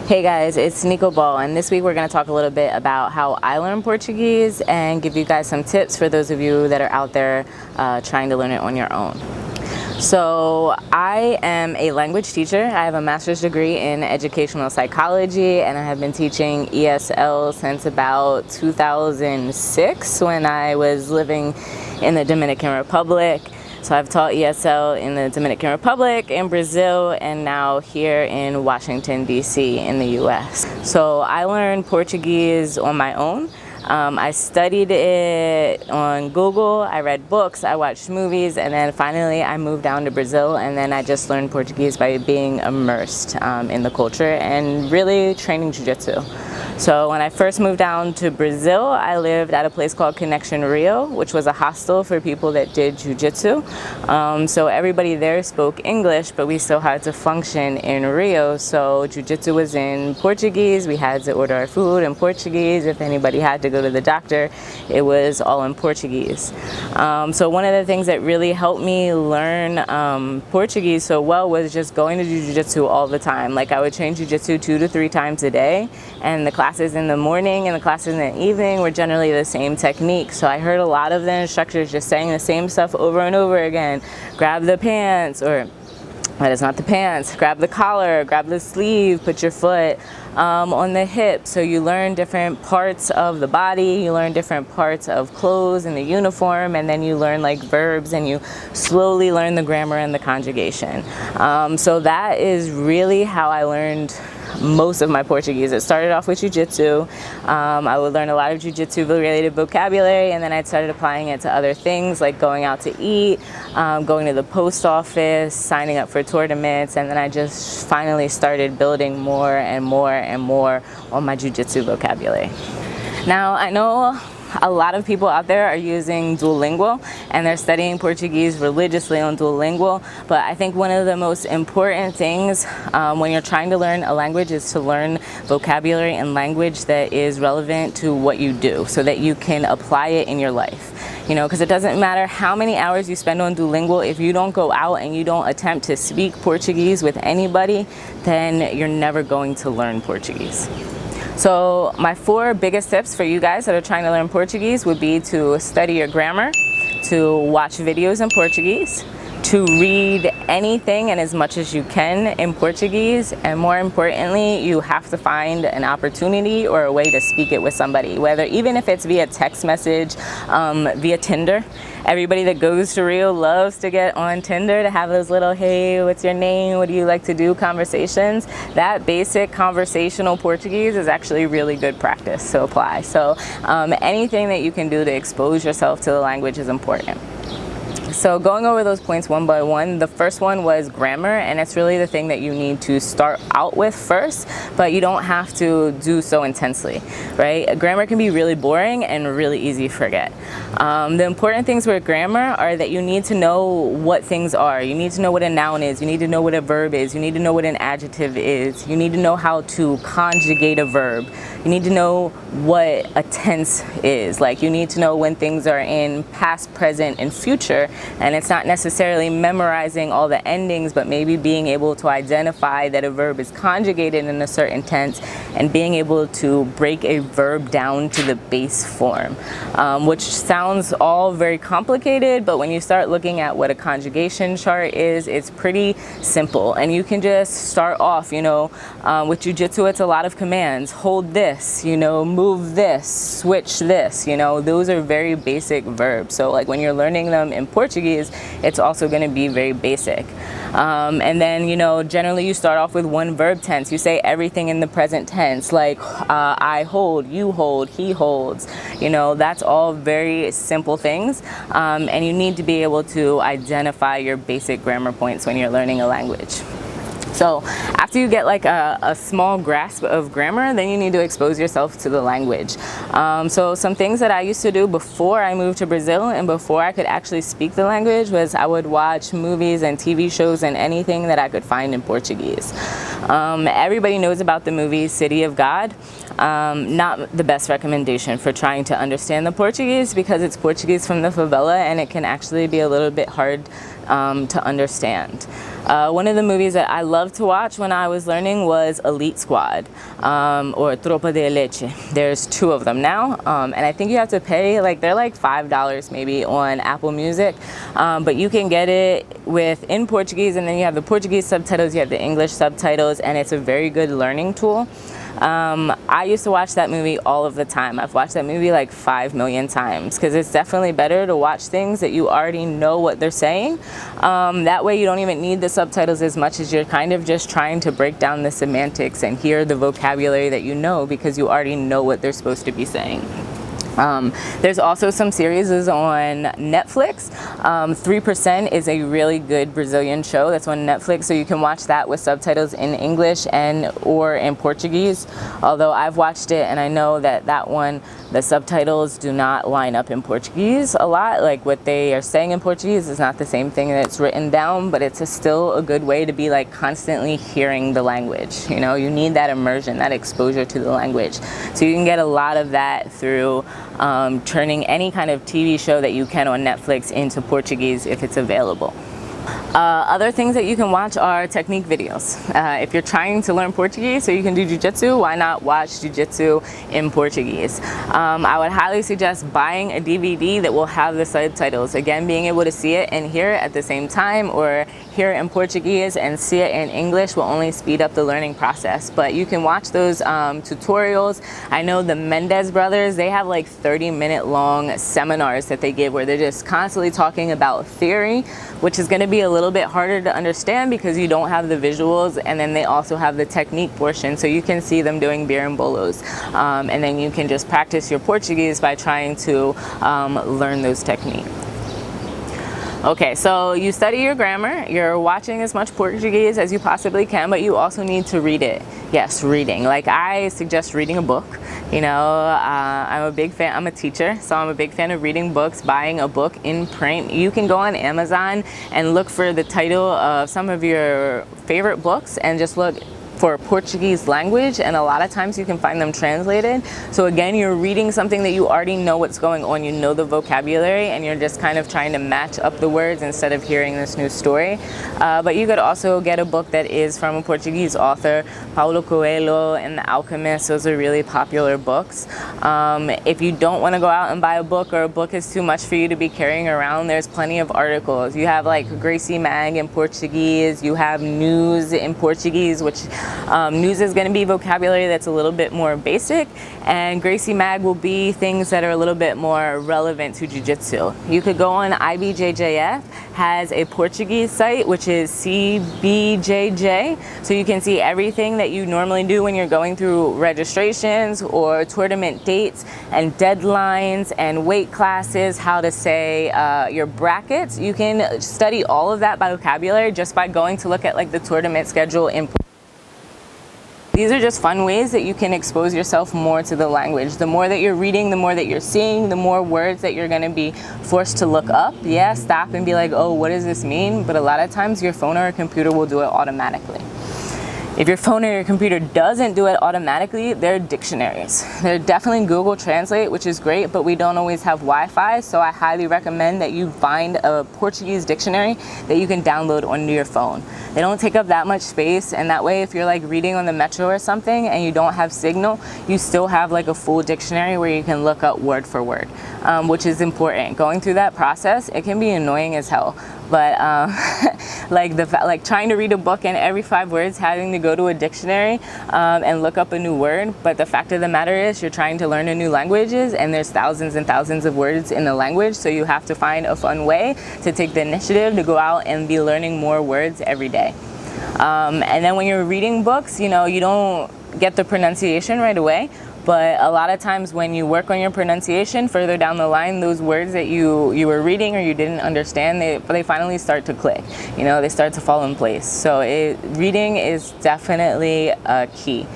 Hey guys, it's Nico Ball, and this week we're going to talk a little bit about how I learned Portuguese and give you guys some tips for those of you that are out there trying to learn it on your own. So I am a language teacher. I have a master's degree in educational psychology, and I have been teaching ESL since about 2006 when I was living in the Dominican Republic. So I've taught ESL in the Dominican Republic, in Brazil, and now here in Washington, D.C. in the U.S. So I learned Portuguese on my own. I studied it on Google, I read books, I watched movies, and then finally I moved down to Brazil, and then I just learned Portuguese by being immersed in the culture and really training Jiu-Jitsu. So when I first moved down to Brazil, I lived at a place called Connection Rio, which was a hostel for people that did Jiu-Jitsu. So everybody there spoke English, but we still had to function in Rio. So Jiu-Jitsu was in Portuguese. We had to order our food in Portuguese. If anybody had to go to the doctor, it was all in Portuguese. So one of the things that really helped me learn Portuguese so well was just going to Jiu-Jitsu all the time. Like I would train Jiu-Jitsu 2 to 3 times a day, and the classes in the morning and the classes in the evening were generally the same technique. So I heard a lot of the instructors just saying the same stuff over and over again. Grab the pants, or that is not the pants, grab the collar, grab the sleeve, put your foot on the hip. So you learn different parts of the body, you learn different parts of clothes and the uniform, and then you learn like verbs, and you slowly learn the grammar and the conjugation. So that is really how I learned most of my Portuguese. It started off with Jiu-Jitsu. I would learn a lot of Jiu-Jitsu related vocabulary, and then I started applying it to other things like going out to eat, going to the post office, signing up for tournaments, and then I just finally started building more and more and more on my Jiu-Jitsu vocabulary. Now, I know a lot of people out there are using Duolingo and they're studying Portuguese religiously on Duolingo, but I think one of the most important things when you're trying to learn a language is to learn vocabulary and language that is relevant to what you do so that you can apply it in your life. You know, because it doesn't matter how many hours you spend on Duolingo, if you don't go out and you don't attempt to speak Portuguese with anybody, then you're never going to learn Portuguese. So my 4 biggest tips for you guys that are trying to learn Portuguese would be to study your grammar, to watch videos in Portuguese, to read anything and as much as you can in Portuguese, and more importantly, you have to find an opportunity or a way to speak it with somebody, whether even if it's via text message, via Tinder. Everybody that goes to Rio loves to get on Tinder to have those little, hey, what's your name? What do you like to do? Conversations. That basic conversational Portuguese is actually really good practice to apply. So anything that you can do to expose yourself to the language is important. So going over those points one by one, the first one was grammar, and it's really the thing that you need to start out with first, but you don't have to do so intensely, right? Grammar can be really boring and really easy to forget. The important things with grammar are that you need to know what things are. You need to know what a noun is. You need to know what a verb is. You need to know what an adjective is. You need to know how to conjugate a verb. You need to know what a tense is. Like, you need to know when things are in past, present, and future. And it's not necessarily memorizing all the endings, but maybe being able to identify that a verb is conjugated in a certain tense and being able to break a verb down to the base form, which sounds all very complicated, but when you start looking at what a conjugation chart is, it's pretty simple. And you can just start off, you know, with Jiu-Jitsu, it's a lot of commands. Hold this, you know, move this, switch this, you know, those are very basic verbs. So like when you're learning them in Portuguese, it's also going to be very basic. And then, you know, generally you start off with one verb tense. You say everything in the present tense, like I hold, you hold, he holds. You know, that's all very simple things. And you need to be able to identify your basic grammar points when you're learning a language. So after you get like a small grasp of grammar, then you need to expose yourself to the language. So some things that I used to do before I moved to Brazil and before I could actually speak the language was I would watch movies and TV shows and anything that I could find in Portuguese. Everybody knows about the movie City of God. Not the best recommendation for trying to understand the Portuguese because it's Portuguese from the favela and it can actually be a little bit hard to understand. One of the movies that I loved to watch when I was learning was Elite Squad, or Tropa de Leche. There's 2 of them now, and I think you have to pay, like, they're like $5 maybe on Apple Music, but you can get it in Portuguese, and then you have the Portuguese subtitles, you have the English subtitles, and it's a very good learning tool. I used to watch that movie all of the time. I've watched that movie like 5 million times, because it's definitely better to watch things that you already know what they're saying. That way you don't even need the subtitles as much as you're kind of just trying to break down the semantics and hear the vocabulary that you know, because you already know what they're supposed to be saying. There's also some series on Netflix. 3% is a really good Brazilian show that's on Netflix, so you can watch that with subtitles in English or in Portuguese. Although I've watched it and I know that one, the subtitles do not line up in Portuguese a lot. Like, what they are saying in Portuguese is not the same thing that's written down, but it's still a good way to be like constantly hearing the language. You know, you need that immersion, that exposure to the language. So you can get a lot of that through turning any kind of TV show that you can on Netflix into Portuguese if it's available. Other things that you can watch are technique videos. If you're trying to learn Portuguese so you can do Jiu-Jitsu, why not watch Jiu-Jitsu in Portuguese? I would highly suggest buying a DVD that will have the subtitles. Again, being able to see it and hear it at the same time, or hear it in Portuguese and see it in English, will only speed up the learning process. But you can watch those tutorials. I know the Mendes brothers, they have like 30-minute long seminars that they give where they're just constantly talking about theory, which is going to be a little bit harder to understand because you don't have the visuals, and then they also have the technique portion, so you can see them doing beerimbolos, and then you can just practice your Portuguese by trying to learn those techniques. Okay, so you study your grammar, you're watching as much Portuguese as you possibly can, but you also need to read it. Yes, reading. Like, I suggest reading a book. You know, I'm a big fan, I'm a teacher, so I'm a big fan of reading books, buying a book in print. You can go on Amazon and look for the title of some of your favorite books and just look for Portuguese language, and a lot of times you can find them translated. So again, you're reading something that you already know what's going on, you know the vocabulary, and you're just kind of trying to match up the words instead of hearing this new story. But you could also get a book that is from a Portuguese author. Paulo Coelho and The Alchemist, those are really popular books. If you don't want to go out and buy a book, or a book is too much for you to be carrying around, there's plenty of articles. You have like Gracie Mag in Portuguese, you have news in Portuguese, which news is going to be vocabulary that's a little bit more basic, and Gracie Mag will be things that are a little bit more relevant to Jiu-Jitsu. You could go on IBJJF, has a Portuguese site, which is CBJJ, so you can see everything that you normally do when you're going through registrations or tournament dates and deadlines and weight classes, how to say your brackets. You can study all of that by vocabulary just by going to look at like the tournament schedule in Portuguese. These are just fun ways that you can expose yourself more to the language. The more that you're reading, the more that you're seeing, the more words that you're going to be forced to look up. Yeah, stop and be like, oh, what does this mean? But a lot of times your phone or a computer will do it automatically. If your phone or your computer doesn't do it automatically, there are dictionaries. There are definitely Google Translate, which is great, but we don't always have Wi-Fi, so I highly recommend that you find a Portuguese dictionary that you can download onto your phone. They don't take up that much space, and that way if you're like reading on the metro or something and you don't have signal, you still have like a full dictionary where you can look up word for word, which is important. Going through that process, it can be annoying as hell. But like trying to read a book and every 5 words having to go to a dictionary and look up a new word. But the fact of the matter is, you're trying to learn a new languages, and there's thousands and thousands of words in the language. So you have to find a fun way to take the initiative to go out and be learning more words every day. And then when you're reading books, you know, you don't get the pronunciation right away. But a lot of times when you work on your pronunciation further down the line, those words that you were reading or you didn't understand, they finally start to click. You know, they start to fall in place. So reading is definitely key.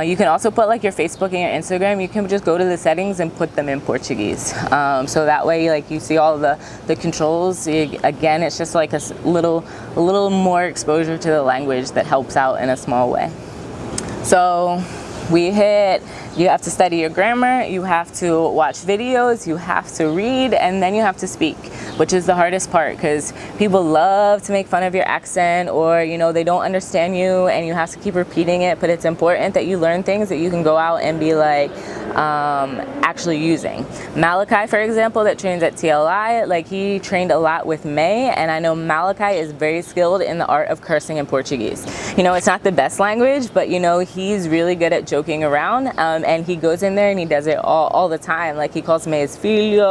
You can also put like your Facebook and your Instagram, you can just go to the settings and put them in Portuguese. So that way, like, you see all the controls. Again, it's just like a little more exposure to the language that helps out in a small way. So we hit You have to study your grammar, you have to watch videos, you have to read, and then you have to speak, which is the hardest part because people love to make fun of your accent, or they don't understand you and you have to keep repeating it. But it's important that you learn things that you can go out and be like actually using. Malachi, for example, that trains at TLI, like he trained a lot with May, and I know Malachi is very skilled in the art of cursing in Portuguese. It's not the best language, but he's really good at joking around, and he goes in there and he does it all the time. Like he calls me his filho,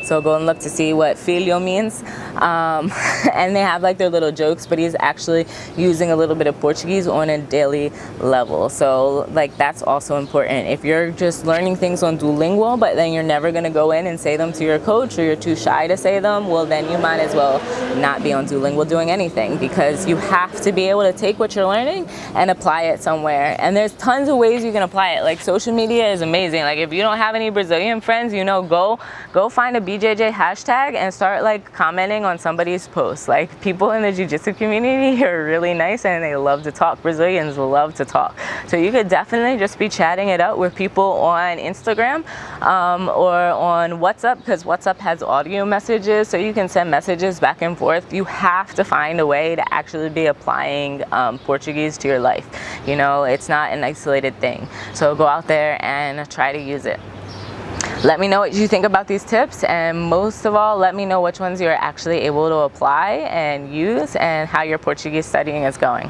so go and look to see what filho means. And they have like their little jokes, but he's actually using a little bit of Portuguese on a daily level. So like that's also important. If you're just learning things on Duolingo, but then you're never going to go in and say them to your coach, or you're too shy to say them, well then you might as well not be on Duolingo doing anything, because you have to be able to take what you're learning and apply it somewhere. And there's tons of ways you can apply it. Like social media is amazing. Like if you don't have any Brazilian friends, go find a BJJ hashtag and start like commenting on somebody's post. Like people in the Jiu-Jitsu community are really nice and they love to talk. Brazilians love to talk. So you could definitely just be chatting it up with people on Instagram or on WhatsApp, because WhatsApp has audio messages, so you can send messages back and forth. You have to find a way to actually be applying Portuguese to your life. It's not an isolated thing. So go out there and try to use it. Let me know what you think about these tips, and most of all, let me know which ones you're actually able to apply and use, and how your Portuguese studying is going.